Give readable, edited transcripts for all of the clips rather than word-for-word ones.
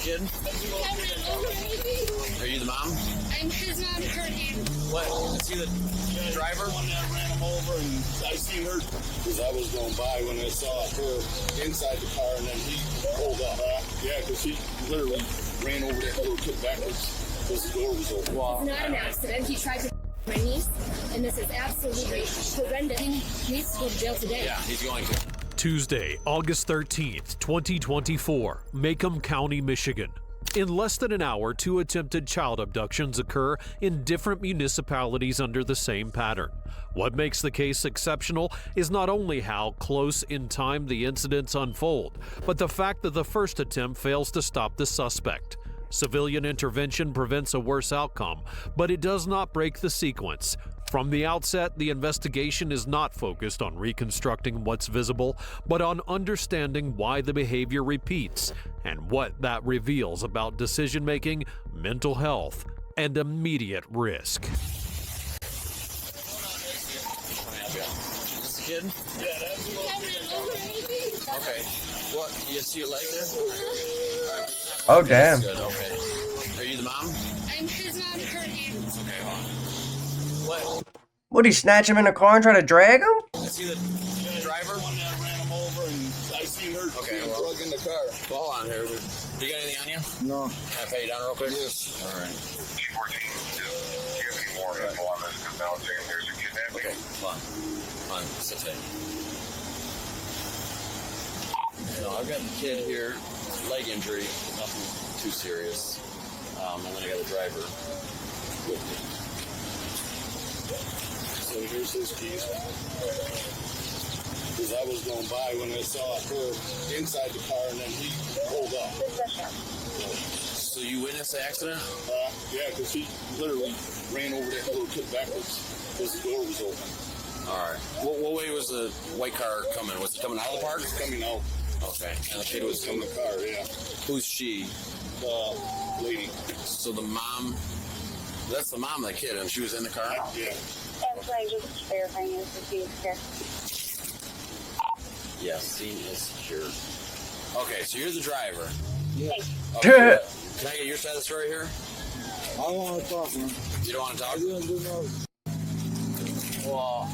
kid? Are you the mom? I'm his mom, Courtney. What? Is he the driver? One that ran him over, and I seen her because I was going by when I saw her inside the car, and then he pulled up. Yeah, because he literally ran over that little kid backwards because the door was open. Wow. It's not an accident. He tried to my niece, and this is absolutely horrendous. He needs to go to jail today. Yeah, he's going to. Tuesday, August 13th, 2024, Macomb County, Michigan. In less than an hour, 2 attempted child abductions occur in different municipalities under the same pattern. What makes the case exceptional is not only how close in time the incidents unfold, but the fact that the first attempt fails to stop the suspect. Civilian intervention prevents a worse outcome, but it does not break the sequence. From the outset, the investigation is not focused on reconstructing what's visible, but on understanding why the behavior repeats and what that reveals about decision-making, mental health, and immediate risk. Is this a kid? Yeah, that's what. Okay. What? You see your leg there? Oh, damn. Good, okay. Are you the mom? I'm his mom, Courtney. Okay, hold on. What? Would he snatch him in a car and try to drag him? Is he the driver? One that ran him over, and I seen her Okay, well. plug in the car. Well, hold on here. You got anything on you? No. Can I pay you down real quick? Yes. All right. 14, do you have any more info on this? Because now it's saying there's a kidnapping. Okay, hold on. Hold on, sit tight. No, I've got the kid here, leg injury, nothing too serious. And then I got the driver with me. So here's his keys. Because I was going by when I saw her inside the car, and then he pulled up. So you witnessed the accident? Yeah, because he literally ran over that little kid backwards because the door was open. All right. What way was the white car coming? Was it coming out of the park? It's coming out. Okay. And the It kid was was in the car, yeah. Who's she? Lady. So the mom, that's the mom of the kid, and she was in the car? Yeah. That's why I'm just verifying this to see if here. Yes, scene is secure. Okay, so you're the driver. Yeah. Okay, can I get your side of the story here? I don't want to talk, man. You don't want to talk? I didn't do nothing. Well,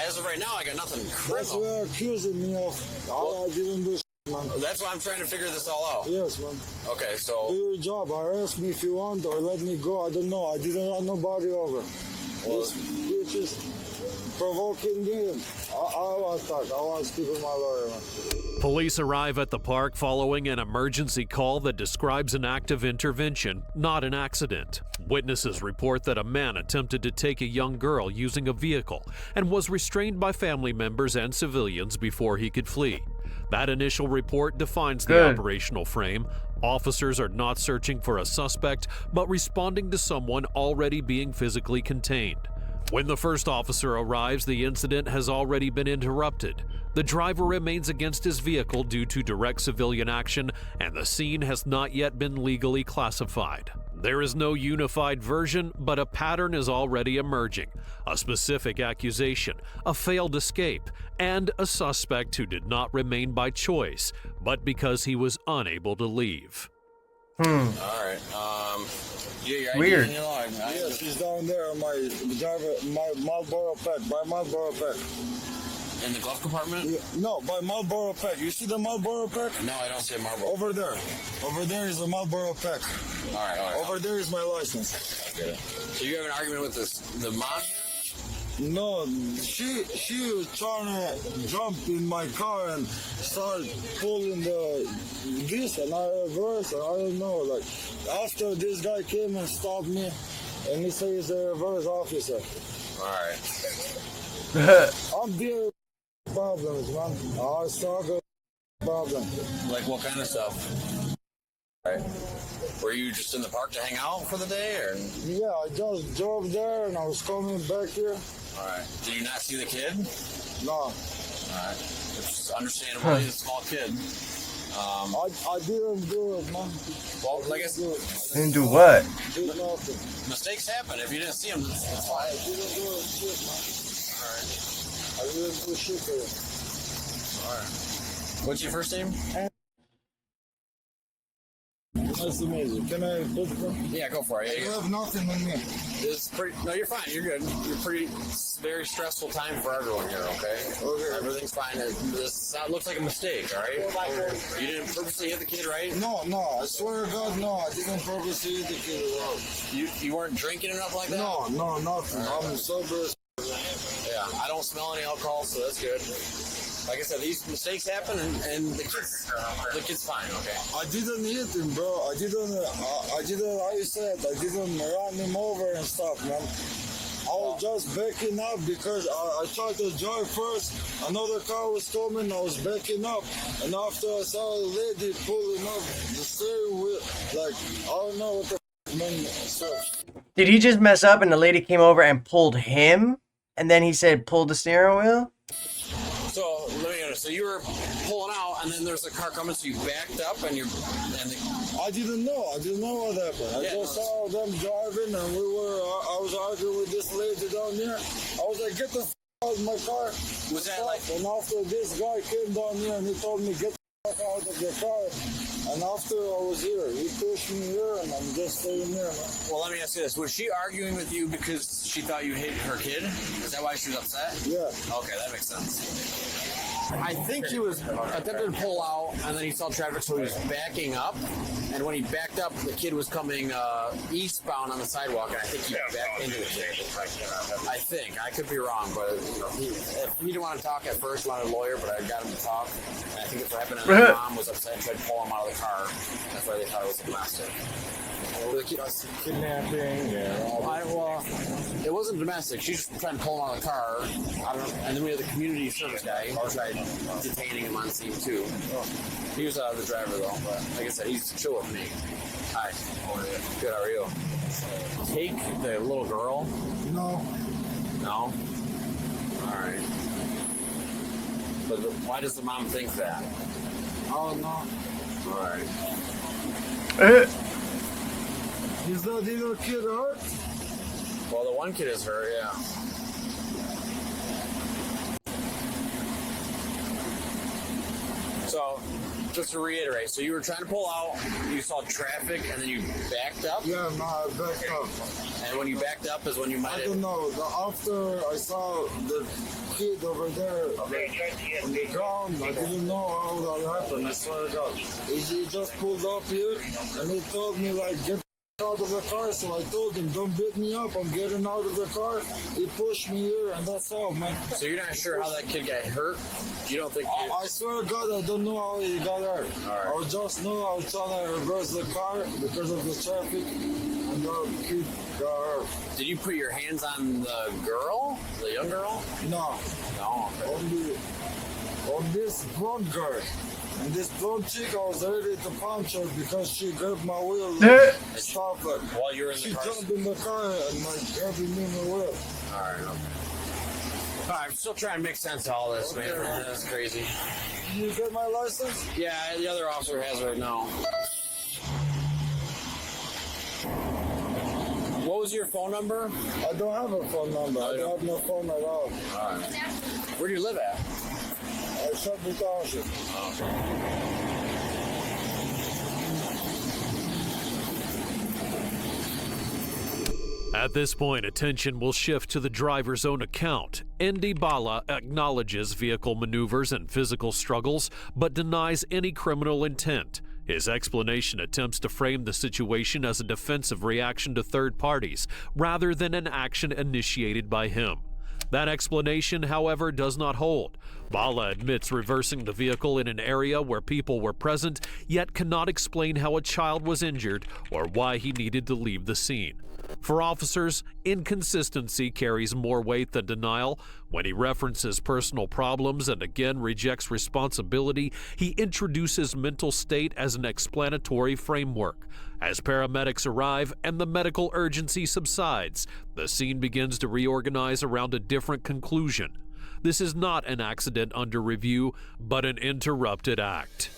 as of right now, I got nothing That's criminal. what they're accusing me of. I didn't do man. That's why I'm trying to figure this all out. Yes, man. Okay, Do so your job. Arrest me if you want or let me go. I don't know. I didn't run nobody over. Well, This bitch is provoking me. I want to talk. I want to speak with my lawyer, man. Police arrive at the park following an emergency call that describes an act of intervention, not an accident. Witnesses report that a man attempted to take a young girl using a vehicle and was restrained by family members and civilians before he could flee. That initial report defines the Good. operational frame. Officers are not searching for a suspect, but responding to someone already being physically contained. When the first officer arrives, the incident has already been interrupted. The driver remains against his vehicle due to direct civilian action, and the scene has not yet been legally classified. There is no unified version, but a pattern is already emerging. A specific accusation, a failed escape, and a suspect who did not remain by choice, but because he was unable to leave. all right. Your Weird. ID, Yeah, she's down there on my driver, my Marlboro pack, by Marlboro pack. in the glove compartment? Yeah, no, by Marlboro pack. You see the Marlboro pack? No, I don't see a marble. Over there. Over there is a Marlboro pack. All right. Over there is my license. I get it. So you have an argument with the mom? No, she was trying to jump in my car and start pulling this, and I reversed. I don't know. Like after this guy came and stopped me, and he said he's a reverse officer. All right. I'm dealing with problems, man. I struggle with problems. Like what kind of stuff? All right. Were you just in the park to hang out for the day, or? Yeah, I just drove there and I was coming back here. All right. Did you not see the kid? No, All right. It's understandable. He's a small kid. I didn't do it, man. Well, like I said, And do what? Did nothing. mistakes happen. If you didn't see him, it's I fine. didn't do shit, man. All right. I didn't do shit for you. All right. What's your first name? Nice to meet you. Can I put them? Yeah, go for it. I have nothing on me. It's pretty. No, you're fine. You're good. You're pretty. Very stressful time for everyone here. Okay. Okay. Everything's fine. This looks like a mistake. All right. You didn't purposely hit the kid, right? No, I swear to God, no. I didn't purposely hit the kid at all. You weren't drinking enough like that? No, nothing. I'm sober. Yeah, I don't smell any alcohol, so that's good. Like I said, these mistakes happen, and the kid's fine. Okay. I didn't hit him, bro. I didn't. How you said? I didn't run him over and stuff, man. I was just backing up because I tried to drive first. Another car was coming. I was backing up, and after I saw a lady pulling up the steering wheel, like I don't know what the man. So. Did he just mess up and the lady came over and pulled him? And then he said, pull the steering wheel? So let me understand. So you were pulling out, and then there's a car coming, so you backed up, and I didn't know what happened. I just saw them driving, and I was arguing with this lady down here. I was like, get the out of my car. Was that like? And after this guy came down here, and he told me, get the out of the car. And after I was here, he pushed me here, and I'm just staying here, man. Well, let me ask you this. Was she arguing with you because she thought you hit her kid? Is that why she was upset? Yeah. Okay, that makes sense. I think he was attempting to pull out, and then he saw traffic, so he was backing up. And when he backed up, the kid was coming eastbound on the sidewalk, and I think he backed into the kid. I think. I could be wrong, but he didn't want to talk at first, wanted a lawyer, but I got him to talk. And I think it's what happened, and my mom was upset and tried to pull him out of the car. That's why they thought it was a domestic. Kidnapping, Well, it wasn't domestic. She just tried to pull him out of the car. And then we had the community service guy who tried detaining him on scene too. He was the driver though, but like I said, he's chill with me. Hi. Good. How are you? Take the little girl. No. No. All right. But why does the mom think that? Oh, no. All right. Is that little kid hurt? Well, the one kid is hurt, yeah. So, just to reiterate, so you were trying to pull out, you saw traffic, and then you backed up? Yeah, no, I backed up. And when you backed up is when you might I have... don't know. After I saw the kid over there on the ground, I didn't know how that happened. I swear to God. He just pulled up here, and he told me, like, get out of the car. So I told him, don't beat me up. I'm getting out of the car. He pushed me here, and that's all, man. So you're not sure how that kid got hurt? You don't think... I swear to God, I don't know how he got hurt. Right. I just know I was trying to reverse the car because of the traffic, and the kid got hurt. Did you put your hands on the girl? The young girl? No. No. Okay. On this blonde girl. And this blonde chick, I was ready to punch her because she grabbed my wheel and stopped her. While you were in the She car? jumped in the car and like grabbed me in the wheel. Alright, okay. Alright, I'm still trying to make sense of all this, man. That's crazy. You get my license? Yeah, the other officer has it right now. What was your phone number? I don't have a phone number. I don't have no phone at all. Alright. Where do you live at? I shot the township. At this point, attention will shift to the driver's own account. Andy Bala acknowledges vehicle maneuvers and physical struggles, but denies any criminal intent. His explanation attempts to frame the situation as a defensive reaction to third parties, rather than an action initiated by him. That explanation, however, does not hold. Bala admits reversing the vehicle in an area where people were present, yet cannot explain how a child was injured or why he needed to leave the scene. For officers, inconsistency carries more weight than denial. When he references personal problems and again rejects responsibility, he introduces mental state as an explanatory framework. As paramedics arrive and the medical urgency subsides, the scene begins to reorganize around a different conclusion. This is not an accident under review, but an interrupted act.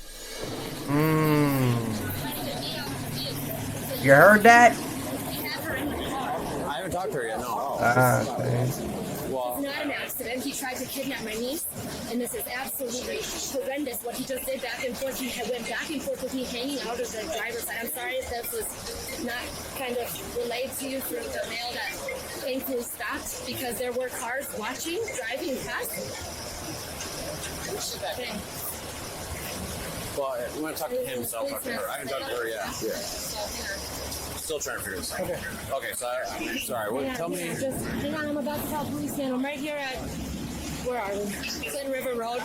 You heard that? I haven't talked to her yet, no. Okay. Well, It's not an accident. Then he tried to kidnap my niece, and this is absolutely horrendous what he just did back and forth. He went back and forth with me hanging out of the driver's side. I'm sorry if this was not kind of relayed to you through the mail that thankfully stopped because there were cars watching, driving past. Okay. Well, we want to talk to him, so I'll talk to her. I haven't talked to her yet. Yeah. Still trying to figure this out. Okay, so sorry. What? Tell me. Just hang on. I'm about to call policeman. I'm right here at. Where are we? Clinton River Road.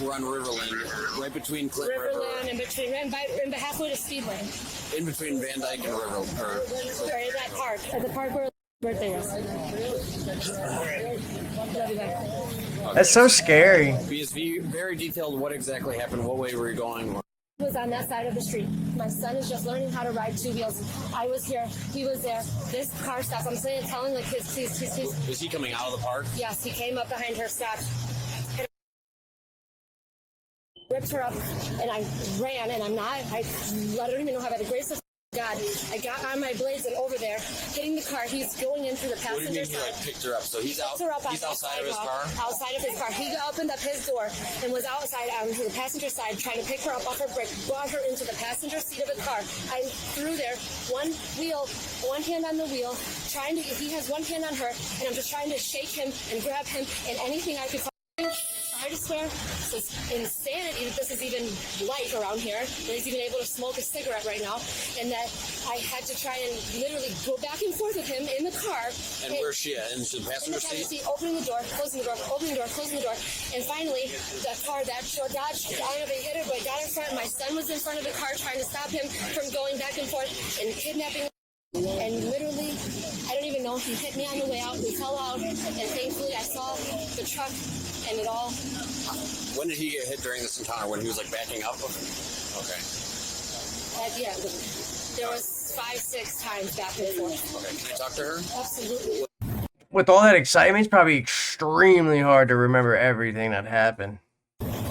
We're on Riverland, right between Clinton River. Riverland, in between, halfway to Speedway. In between Van Dyke and River. Right in that park. At the park where birthday is. That's so scary. Be very detailed what exactly happened, what way were you going. Was on that side of the street. My son is just learning how to ride two wheels. I was here. He was there. This car stops. I'm telling like his please. Is he coming out of the park? Yes, he came up behind her, stopped. Ripped her up, and I ran, and I don't even know how by the grace of God, I got on my blades and over there, hitting the car. He's going in through the passenger What do you mean he side. like picked her up? So he's out. He's outside of his car. Outside of his car. He opened up his door and was outside onto the passenger side, trying to pick her up off her brake, brought her into the passenger seat of the car. I threw there, one hand on the wheel, he has one hand on her, and I'm just trying to shake him and grab him and anything I could find. I just swear, this is insanity that this is even light around here, that he's even able to smoke a cigarette right now, and that I had to try and literally go back and forth with him in the car. And where's she at? In the passenger seat? Opening the door, closing the door, opening the door, closing the door, and finally, the car, that Dodge, I don't know if it hit her, but it got in front. My son was in front of the car trying to stop him from going back and forth and kidnapping. And literally, I don't even know, he hit me on the way out, we fell out, and thankfully I saw the truck and it all. When did he get hit during this encounter? When he was like backing up? Okay. Yeah, there was 5-6 times back and forth. Okay, can I talk to her? Absolutely. With all that excitement, it's probably extremely hard to remember everything that happened.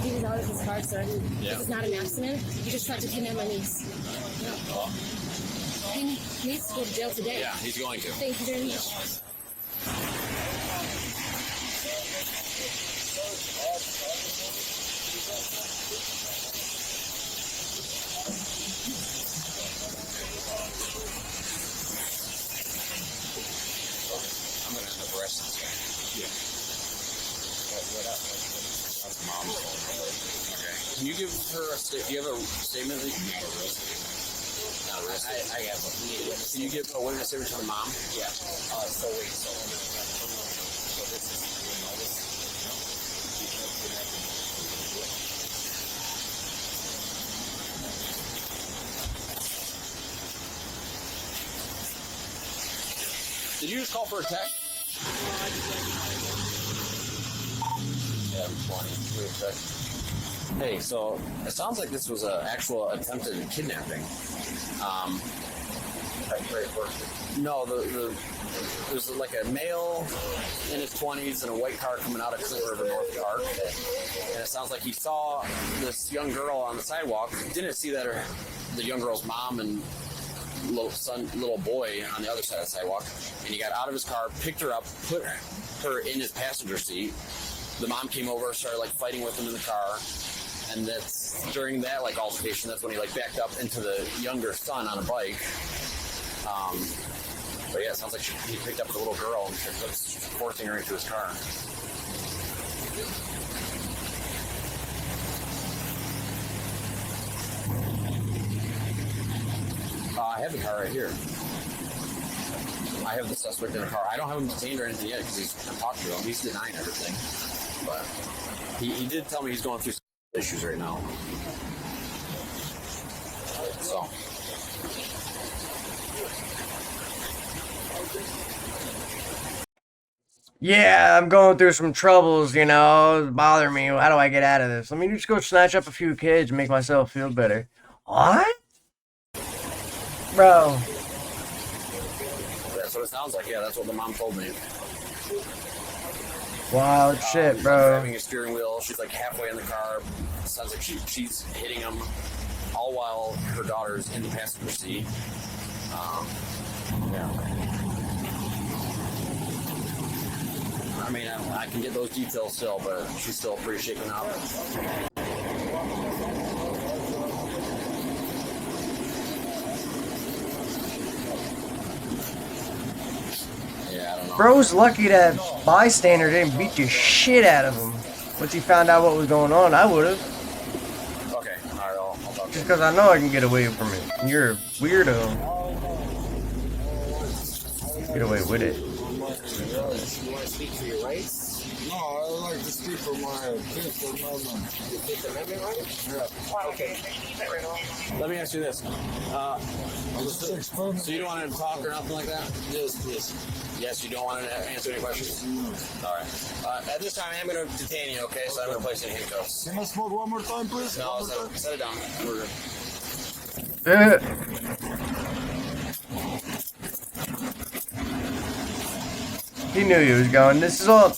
He was out of his car, sir. Yeah. This is not an accident. He just tried to kidnap my niece. He needs to go to jail today. Yeah, he's going to. Thank you very much. I'm going to end up arresting this guy. Yeah. That's mom's phone number. Okay. Can you give her a statement? Do you have a statement? Not a real statement. Not a real statement. I have one. Can you give a witness statement to the mom? Yeah. So this is, Did you just call for a text? Yeah, I'm 20. Hey, so it sounds like this was an actual attempted kidnapping. No, there's like a male in his 20s in a white car coming out of Clinton River North Park, and it sounds like he saw this young girl on the sidewalk. Didn't see that the young girl's mom and little boy on the other side of the sidewalk, and he got out of his car, picked her up, put her in his passenger seat. The mom came over, started like fighting with him in the car, and that's during that like altercation. That's when he like backed up into the younger son on a bike. But yeah, it sounds like he picked up the little girl and was forcing her into his car. I have the car right here. I have the suspect in the car. I don't have him detained or anything yet because I'm talking to him. He's denying everything. But he did tell me he's going through some issues right now. So. Yeah, I'm going through some troubles, you know, it's bothering me. How do I get out of this? Let me just go snatch up a few kids and make myself feel better. What? Bro. That's what it sounds like. Yeah, that's what the mom told me. Wild shit, He's bro. grabbing his steering wheel. She's like halfway in the car. Sounds like she's hitting him, all while her daughter's in the passenger seat. Yeah. I mean, I can get those details still, but she's still pretty shaken up. Yeah, I don't know. Bro's lucky that bystander didn't beat the shit out of him. Once he found out what was going on, I would have. Okay, alright, I'll talk to Just you. because I know I can get away from it. You're a weirdo. Get away with it. You want to speak for your rights? No, I like to speak for my Fifth Amendment. Your Fifth Amendment rights? Yeah. Okay. Let me ask you this. So you don't want to talk or nothing like that? Yes, please. Yes, you don't want to answer any questions? All right. At this time, I am going to detain you, okay? So I'm going to place you in handcuffs. Can I smoke one more time, please? No, One more time? set it down. We're good. He knew he was going. This is all.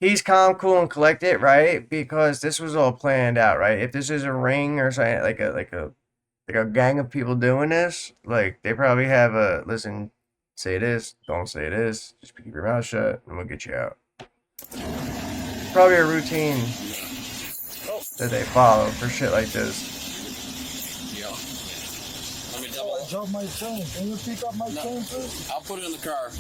He's calm, cool, and collected, right? Because this was all planned out, right? If this is a ring or something like a gang of people doing this, like they probably have a listen. Say this, don't say this. Just keep your mouth shut, and we'll get you out. Probably a routine that they follow for shit like this. Yeah. Let me I double. dropped my chain. Can you pick up my chain, please? I'll put it in the car.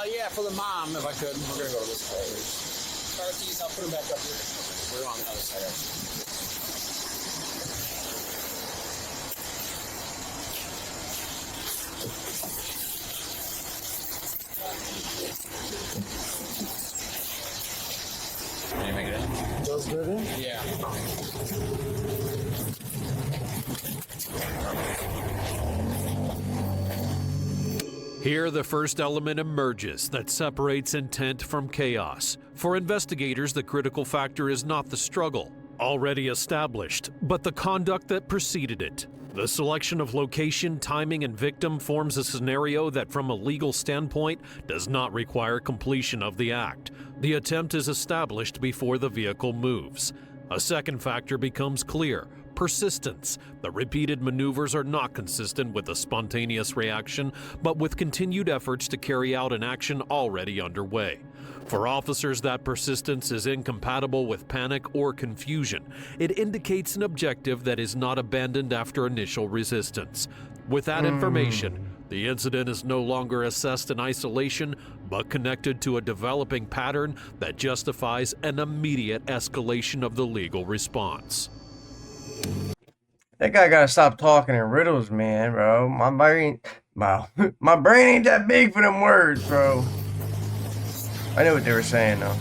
Yeah, for the mom, if I could. We're gonna go to this place. Car keys, I'll put them back up here. We're on the other side. Can you make it in? Just get in. Yeah. Here, the first element emerges that separates intent from chaos. For investigators, the critical factor is not the struggle, already established, but the conduct that preceded it. The selection of location, timing, and victim forms a scenario that, from a legal standpoint, does not require completion of the act. The attempt is established before the vehicle moves. A second factor becomes clear: persistence. The repeated maneuvers are not consistent with a spontaneous reaction, but with continued efforts to carry out an action already underway. For officers, that persistence is incompatible with panic or confusion. It indicates an objective that is not abandoned after initial resistance. With that information, the incident is no longer assessed in isolation, but connected to a developing pattern that justifies an immediate escalation of the legal response. That guy gotta stop talking in riddles, man, bro. My brain ain't that big for them words, bro. I knew what they were saying, though.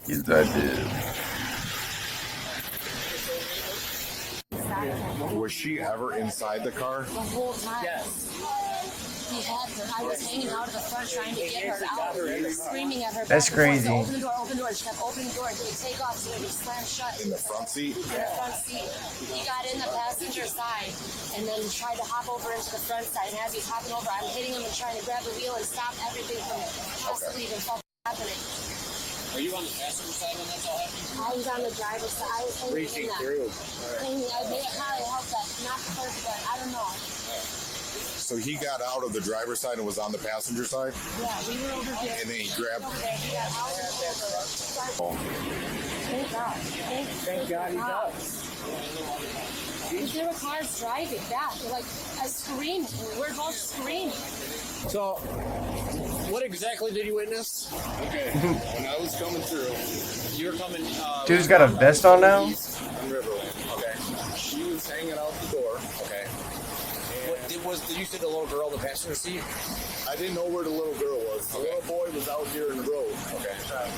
Yes, I did. Was she ever inside the car? The whole time. Yes. He had her. I was hanging out of the front trying to get her out, screaming at her. That's crazy. Open the door. She kept opening the door. He would take off so it would slam shut. In the front seat? In the front seat. He got in the passenger side and then tried to hop over into the front side. And as he's hopping over, I'm hitting him and trying to grab the wheel and stop everything from possibly even happening. Are you on the passenger side when that's all happening? I was on the driver's side. I was hanging in that. Hanging. I may have probably helped that. Not first, but I don't know. So he got out of the driver's side and was on the passenger side? Yeah, we were over here. And then he grabbed... Over there. He got out of the Oh. Thank God. Thank God he does. Because there were cars driving back. They're like, I screamed. We're both screaming. So, what exactly did you witness? Okay, when I was coming through... You were coming... Dude's got a vest on now? On Riverland. Okay. She was hanging out the door. Okay. Did you see the little girl in the passenger seat? I didn't know where the little girl was. The little boy was out here in the road. Okay.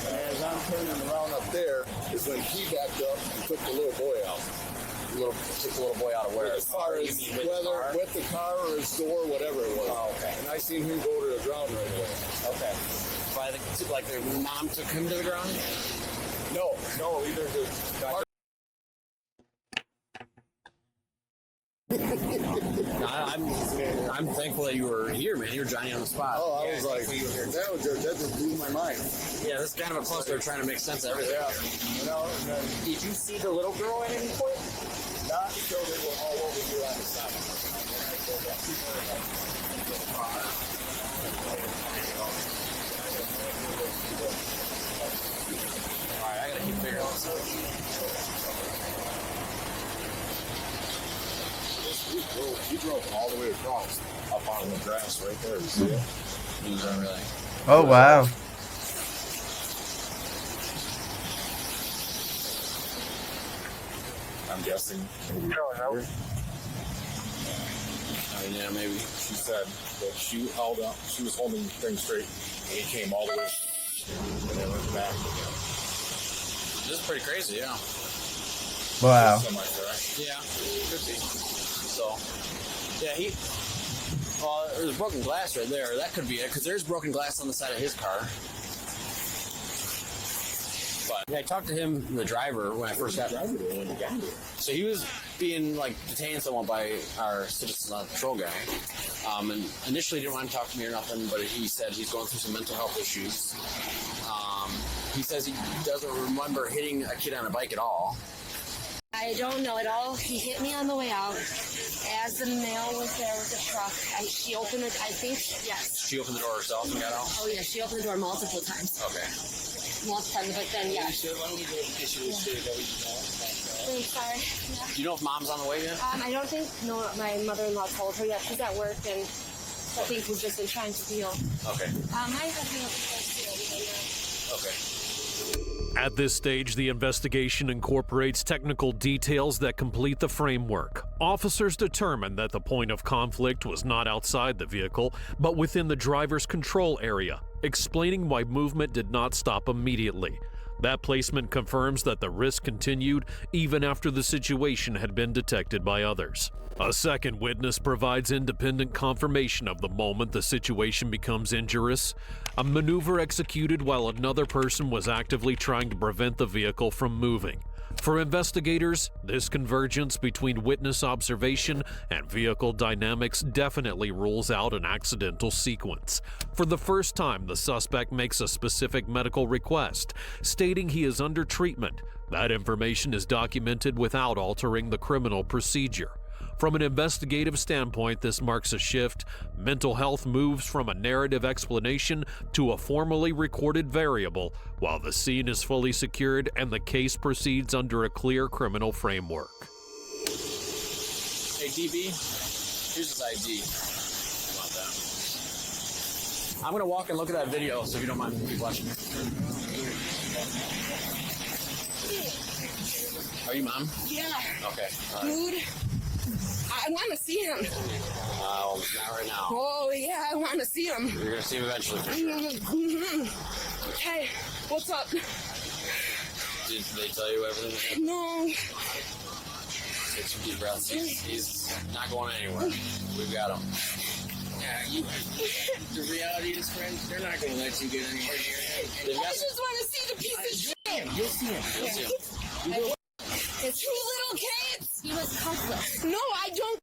And as I'm turning around up there, is when he backed up and took the little boy out. Took the little boy out of where? As far as whether with the car or his door, whatever it was. Oh, okay. And I seen him go to the ground right away. Okay. Like their mom took him to the ground? No, either the I'm thankful that you were here, man. You were Johnny on the spot. Oh, I was like, that just blew my mind. Yeah, this is kind of a cluster trying to make sense of everything. Yeah, you know. And then, Did you see the little girl at any point? not until they were all over here on the side. All right, I gotta keep figuring this out. He drove all the way across, up on the grass right there. You see it? He was really. Oh wow. I'm guessing. Yeah, maybe. She said that she held up, she was holding things straight, and he came all the way, and then went back again. This is pretty crazy, yeah. Wow. Semi-correct. Yeah, could be. So, yeah, there's broken glass right there. That could be it, because there's broken glass on the side of his car. But yeah, I talked to him, the driver, when I first got there. So he was being detained somewhat by our citizen patrol guy. And initially didn't want to talk to me or nothing, but he said he's going through some mental health issues. He says he doesn't remember hitting a kid on a bike at all. I don't know at all. He hit me on the way out. As the male was there with the truck, she opened it. I think, yes. She opened the door herself and got out? Oh, yeah, she opened the door multiple times. Okay. Multiple times, but then, yeah. I'm sorry. Yeah. Do you know if mom's on the way yet? I don't think, no, my mother-in-law told her yet. She's at work, and I think we've just been trying to deal. Okay. My husband will be there, Okay. At this stage, the investigation incorporates technical details that complete the framework. Officers determined that the point of conflict was not outside the vehicle, but within the driver's control area, explaining why movement did not stop immediately. That placement confirms that the risk continued even after the situation had been detected by others. A second witness provides independent confirmation of the moment the situation becomes injurious, a maneuver executed while another person was actively trying to prevent the vehicle from moving. For investigators, this convergence between witness observation and vehicle dynamics definitely rules out an accidental sequence. For the first time, the suspect makes a specific medical request, stating he is under treatment. That information is documented without altering the criminal procedure. From an investigative standpoint, this marks a shift. Mental health moves from a narrative explanation to a formally recorded variable, while the scene is fully secured and the case proceeds under a clear criminal framework. Hey, DB, here's his ID. How about that? I'm going to walk and look at that video, so if you don't mind me watching. Are you mom? Yeah. Okay. All right. Dude, I want to see him. Not right now. Oh, yeah, I want to see him. You're going to see him eventually, for sure. Hey, what's up? Did they tell you everything? No. Take some deep breaths. He's not going anywhere. We've got him. Yeah, the reality is, friend, they're not going to let you get anywhere near him. I just want to see the piece of shit. You'll see him. You'll see him. It's 2 little kids. He was helpless. No, I don't.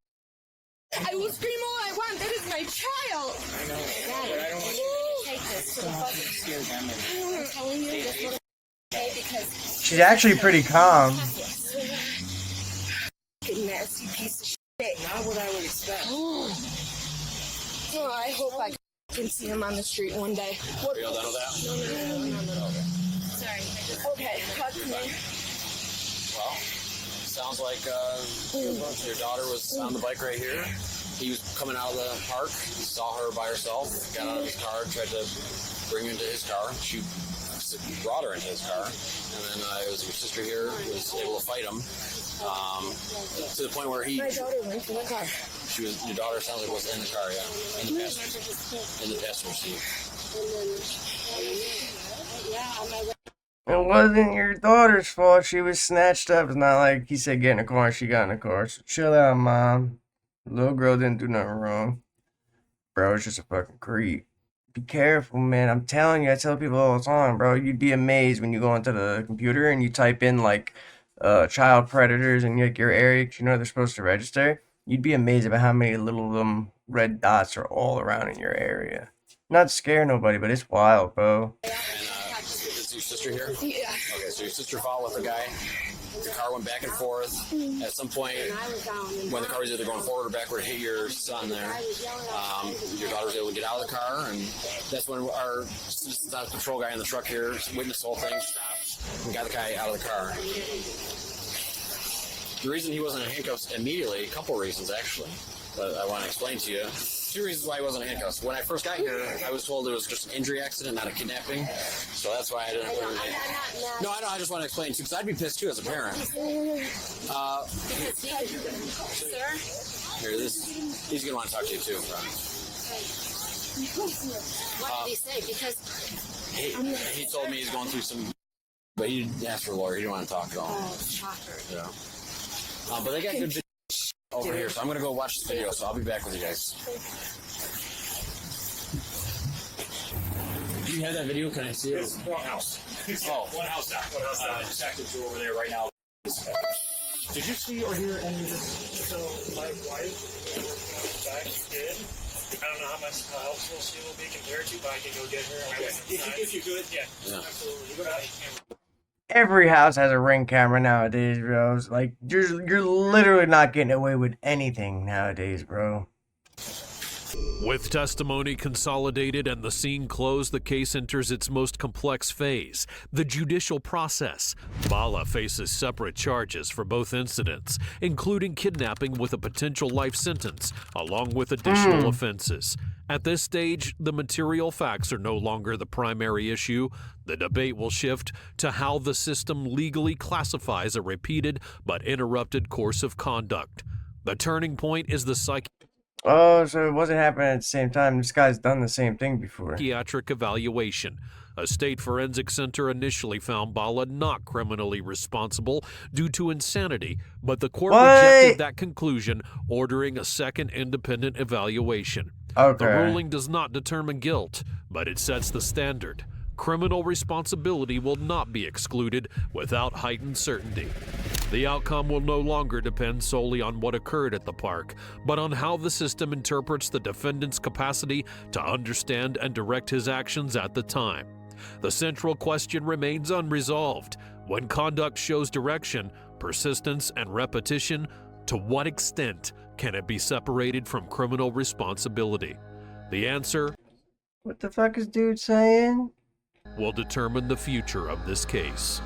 I will scream all I want. That is my child. I know, but I don't want you to take this to the fucking. scare them. I'm telling you, this little okay, because She's actually pretty calm. fucking nasty piece of shit. Not what I would expect. Oh, I hope I can see him on the street one day. Are you all done with that? No. Sorry. Okay, talk to me. Well, sounds like your daughter was on the bike right here. He was coming out of the park. He saw her by herself, got out of his car, tried to bring her into his car. She brought her into his car. And then it was your sister here who was able to fight him to the point where he... My daughter went to the car. Your daughter sounds like was in the car, yeah. In the passenger seat. Yeah, on my way. It wasn't your daughter's fault. She was snatched up. It's not like he said get in the car and she got in the car. So chill out, mom. The little girl didn't do nothing wrong. Bro, it's just a fucking creep. Be careful, man. I'm telling you, I tell people all the time, bro. You'd be amazed when you go into the computer and you type in, child predators and your area, 'cause you know they're supposed to register. You'd be amazed about how many little red dots are all around in your area. Not scare nobody, but it's wild, bro. And is your sister here? Yeah. Okay, so your sister followed with the guy. The car went back and forth. At some point, when the car was either going forward or backward, it hit your son there. Your daughter was able to get out of the car, and that's when our patrol guy in the truck here witnessed the whole thing, stopped, and got the guy out of the car. The reason he wasn't in handcuffs immediately, a couple reasons actually, but I want to explain to you. 2 reasons why he wasn't in handcuffs. When I first got here, I was told it was just an injury accident, not a kidnapping. So that's why I didn't put it in. No, I know. I just want to explain to you because I'd be pissed too as a parent. Sir? Here, he's going to want to talk to you too. What did he say? Because He told me he's going through some, but he didn't ask for a lawyer. He didn't want to talk at all. oh, shocker. Yeah. But they got good video over here, so I'm going to go watch this video, so I'll be back with you guys. Do you have that video? Can I see it? It's one house. Oh. One house down. Detectives are over there right now. Did you see or hear any of this? So my wife back did. I don't know how helpful she will be compared to, but I can go get her. Okay. If you could, yeah. Absolutely. Every house has a Ring camera nowadays, bro. It's like you're literally not getting away with anything nowadays, bro. With testimony consolidated and the scene closed, the case enters its most complex phase, the judicial process. Bala faces separate charges for both incidents, including kidnapping with a potential life sentence, along with additional offenses. At this stage, the material facts are no longer the primary issue. The debate will shift to how the system legally classifies a repeated but interrupted course of conduct. The turning point is the Oh, so it wasn't happening at the same time. This guy's done the same thing before. psychiatric evaluation. A state forensic center initially found Bala not criminally responsible due to insanity, but the court rejected that conclusion, ordering a second independent evaluation. Okay. The ruling does not determine guilt, but it sets the standard. Criminal responsibility will not be excluded without heightened certainty. The outcome will no longer depend solely on what occurred at the park, but on how the system interprets the defendant's capacity to understand and direct his actions at the time. The central question remains unresolved. When conduct shows direction, persistence, and repetition, to what extent can it be separated from criminal responsibility? The answer What the fuck is dude saying? will determine the future of this case.